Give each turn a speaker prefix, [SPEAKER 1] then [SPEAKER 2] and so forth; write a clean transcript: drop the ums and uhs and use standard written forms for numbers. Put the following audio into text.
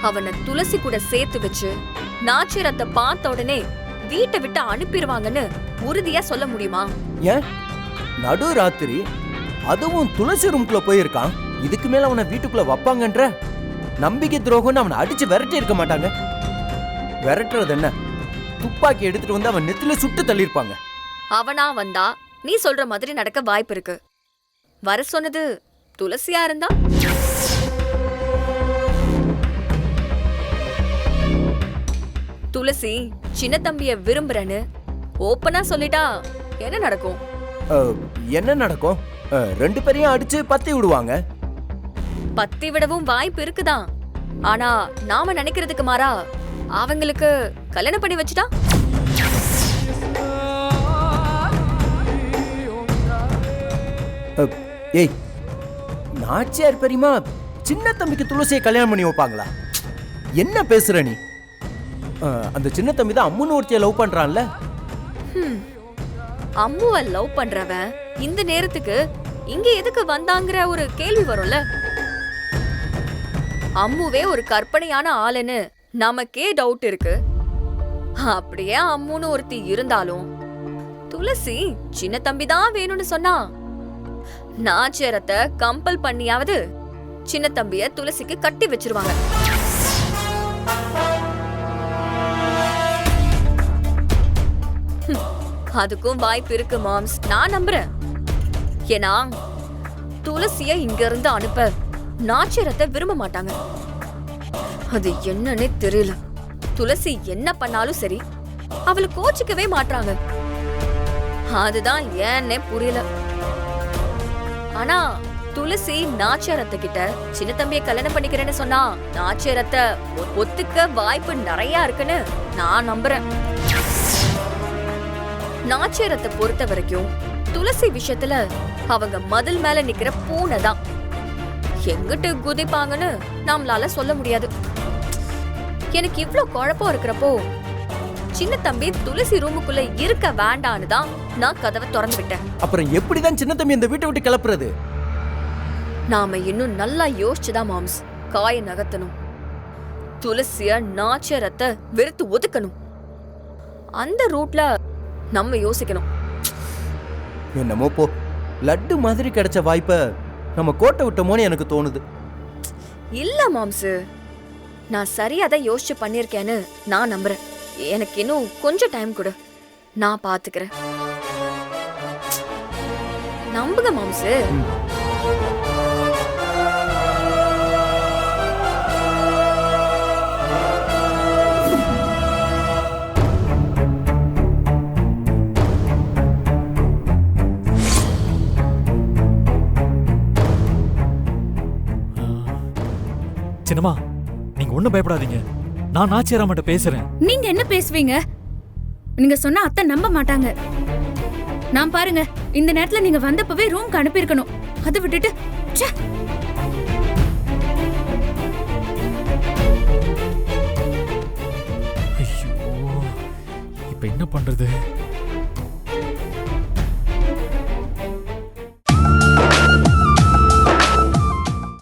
[SPEAKER 1] அவனை துளசி கூட சேர்த்து வச்சு நாச்சிரத்தை பார்த்த உடனே வீட்டை விட்டு அனுப்பிடுவாங்கன்னு உறுதியா சொல்ல முடியுமா?
[SPEAKER 2] ஏன் நடு ராத்திரி அதுவும் துளசி ரூம்குள்ள போயிருக்கான். இதுக்கு மேல அவனை வீட்டுக்குள்ள வைப்பாங்கன்ற நம்பிக்கை துரோகம்னு அவனை அடிச்சு விரட்டி இருக்க மாட்டாங்க. விரட்டுறது என்ன, துப்பாக்கி எடுத்துட்டு வந்து அவன் நெத்தில சுட்டு தள்ளியிருப்பாங்க.
[SPEAKER 1] அவனா வந்தா நீ சொல்ற மாதிரி நடக்க வாய்ப்பு இருக்கு. வர சொன்னது துளசியா இருந்தா? துளசி சின்ன தம்பிய விரும்புறேன்னு ஓப்பனா சொல்லிட்டா என்ன நடக்கும்?
[SPEAKER 2] என்ன நடக்கும்? ரெண்டு பேரையும் அடிச்சு பத்தி விடுவாங்க.
[SPEAKER 1] பத்தி விடவும் வாய்ப்பு இருக்குதான். ஆனா நாம நினைக்கிறதுக்கு மாறா அவங்களுக்கு கல்யாணம் பண்ணி வச்சுட்டா?
[SPEAKER 2] ஏய், நாச்சியார் பெரியமா சின்ன தம்பிக்கு துளசியை கல்யாணம் பண்ணி வைப்பாங்களா? என்ன பேசுற நீ? அந்த சின்ன தம்பி தான் அம்முன்னு ஒருத்திய லவ் பண்றான்ல.
[SPEAKER 1] அம்முவ லவ் பண்றவன் இந்த நேரத்துக்கு இங்க எதுக்கு வந்தாங்கிற ஒரு கேள்வி வரும்ல. அம்முவே ஒரு கற்பனையான ஆளுன்னு நமக்கே டவுட் இருக்கு. அப்படியே அம்முன்னு ஒருத்தி இருந்தாலும் துளசி சின்ன தம்பி தான் வேணும்னு சொன்னா நாச்சியரத்தை கம்பல் பண்ணியாவது சின்ன தம்பிய துளசிக்கு கட்டி வச்சிருவாங்க. அதுக்கும் வாய்ப்பு இருக்கு மாம்ஸ், நான் நம்புறேன். ஏன்னா துளசிய இங்க இருந்து அனுப்ப நாச்சியரத்தை விரும்ப மாட்டாங்க. அது என்னன்னே தெரியல. துளசி என்ன பண்ணாலும் சரி அவளை கோச்சிக்கவே மாட்டாங்க. அதுதான் ஏன்னே புரியல. ஆனா துளசி நாச்சியரத்தை கிட்ட சின்ன தம்பியை கல்யாணம் பண்ணிக்கிறேன்னு சொன்னா நாச்சியரத்தை ஒத்துக்க வாய்ப்பு நிறைய இருக்குன்னு நான் நம்புறேன். நாச்சியரத்தை பொறுத்த வரைக்கும் துளசி விஷயத்துல அவங்க மதில் மேல நிக்கிற பூனை தான். எங்கிட்டு குதிப்பாங்கன்னு நம்மளால சொல்ல முடியாது. எனக்கு இவ்ளோ குழப்பம் இருக்கிறப்போ சின்ன தம்பி துளசி ரூமுக்குள்ள இருக்க வேண்டான்னு தான் நான் கதவை திறந்து விட்டேன்.
[SPEAKER 2] அப்புறம் எப்படிதான் சின்ன தம்பி இந்த வீட்டை விட்டு கிளப்புறது?
[SPEAKER 1] நாம இன்னும் நல்லா யோசிச்சுதான் மாம்ஸ் காய நகர்த்தணும். துளசிய நாச்சியரத்தை வெறுத்து ஒதுக்கணும். அந்த ரூட்ல நம்ம யோசிக்கணும்.
[SPEAKER 2] என்னமோ போ, லட்டு மாதிரி கிடைச்ச வாய்ப்ப நம்ம கோட்டை விட்டோமோன்னு எனக்கு தோணுது.
[SPEAKER 1] இல்ல மாம்ஸ், நான் சரியாதான் யோசிச்சு பண்ணிருக்கேன்னு நான் நம்புறேன். எனக்கு இன்னும் கொஞ்சம் டைம் கொடு, நான் பாத்துக்கிறேன். நம்புங்க மாம்ஸ்.
[SPEAKER 3] சின்னம்மா, நீங்க ஒண்ணும் பயப்படாதீங்க. நான் நாச்சியாரம்மாட்ட பேசுறேன்.
[SPEAKER 4] நீங்க என்ன பேசுவீங்க? நீங்க சொன்னா அத்தை நம்ப மாட்டாங்க. நான் பாருங்க, இந்த நேரத்துல நீங்க வந்தப்பவே ரூம்க்கு அனுப்பி இருக்கணும். அதை விட்டுட்டு
[SPEAKER 3] ஐயோ, இப்ப என்ன பண்றது?